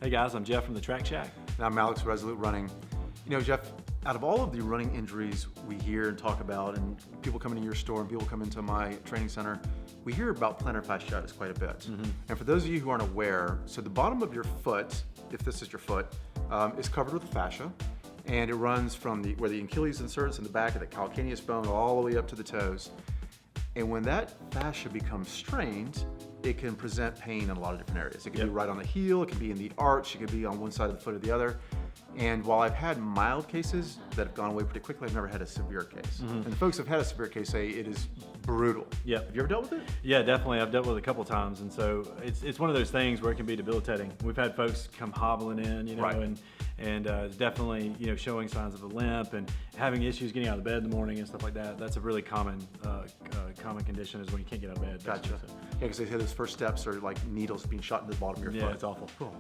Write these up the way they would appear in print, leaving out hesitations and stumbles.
Hey guys, I'm Jeff from the Track Shack. And I'm Alex, Resolute Running. You know, Jeff, out of all of the running injuries we hear and talk about, and people come into your store and people come into my training center, we hear about plantar fasciitis quite a bit. And for those of you who aren't aware, so the bottom of your foot, if this is your foot, is covered with fascia, and it runs from where the Achilles inserts in the back of the calcaneus bone all the way up to the toes. And when that fascia becomes strained, it can present pain in a lot of different areas. It can be right on the heel, it can be in the arch, it can be on one side of the foot or the other. And while I've had mild cases that have gone away pretty quickly, I've never had a severe case. And the folks who've had a severe case say it is brutal. Yeah. Have you ever dealt with it? Yeah, definitely. I've dealt with it a couple times, and so it's one of those things where it can be debilitating. We've had folks come hobbling in, you know, and it's definitely, you know, showing signs of a limp and having issues getting out of bed in the morning and stuff like that. That's a really common condition, is when you can't get out of bed. Gotcha. So. Yeah, because they say those first steps are like needles being shot into the bottom of your foot. Yeah, it's awful. Cool.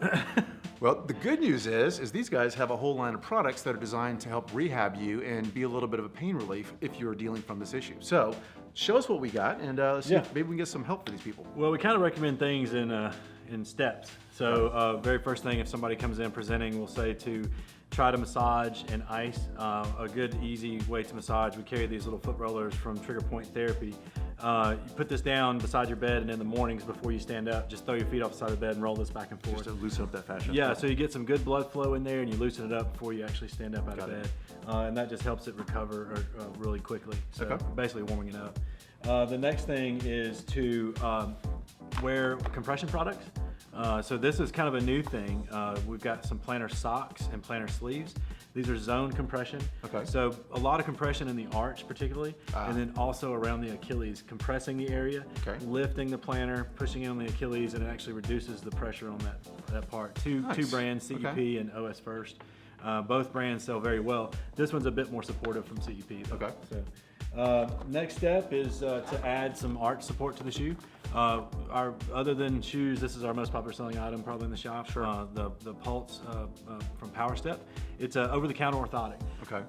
Well, the good news is these guys have a whole line of products that are designed to help rehab you and be a little bit of a pain relief if you're dealing from this issue. So, show us what we got, and let's see if maybe we can get some help for these people. Well, we kind of recommend things in steps. So, very first thing, if somebody comes in presenting, we'll say to try to massage and ice. A good, easy way to massage, we carry these little foot rollers from Trigger Point Therapy. You put this down beside your bed, and in the mornings before you stand up, just throw your feet off the side of the bed and roll this back and forth. Just to loosen up that fascia. Yeah, so you get some good blood flow in there, and you loosen it up before you actually stand up out of bed. And that just helps it recover really quickly. So basically warming it up. The next thing is to wear compression products. So this is kind of a new thing. We've got some plantar socks and plantar sleeves. These are zone compression. So a lot of compression in the arch particularly, and then also around the Achilles, compressing the area, lifting the plantar, pushing in on the Achilles, and it actually reduces the pressure on that part. Two brands, CEP and OS First. Both brands sell very well. This one's a bit more supportive from CEP though. So, next step is to add some arch support to the shoe. Other than shoes, this is our most popular selling item probably in the shop. The Pulse from Power Step. It's over-the-counter orthotic.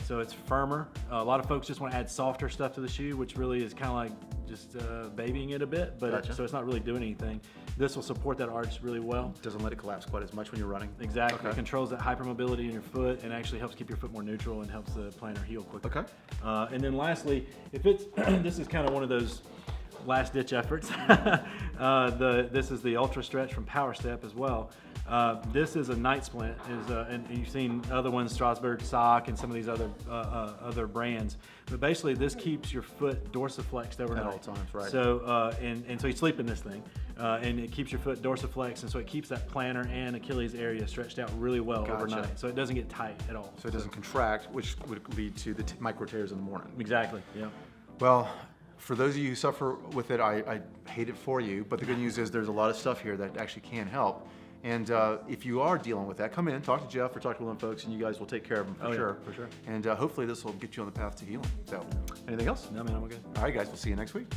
So it's firmer. A lot of folks just want to add softer stuff to the shoe, which really is kind of like just babying it a bit, but so it's not really doing anything. This will support that arch really well. Doesn't let it collapse quite as much when you're running. Exactly. It controls that hypermobility in your foot and actually helps keep your foot more neutral and helps the plantar heal quicker. And then lastly, if it's this is kind of one of those last ditch efforts. This is the Ultra Stretch from Power Step as well. This is a night splint, and you've seen other ones, Strasbourg Sock and some of these other brands. But basically, this keeps your foot dorsiflexed overnight. At all times, So and so you sleep in this thing, and it keeps your foot dorsiflexed, and so it keeps that plantar and Achilles area stretched out really well overnight. So it doesn't get tight at all. So it doesn't contract, which would lead to the micro tears in the morning. Exactly. Yeah. Well, for those of you who suffer with it, I hate it for you, but the good news is there's a lot of stuff here that actually can help. And if you are dealing with that, come in, talk to Jeff or talk to one of the folks, and you guys will take care of them for sure. For sure. And hopefully this will get you on the path to healing. So, anything else? No, man, I'm good. All right, guys, we'll see you next week.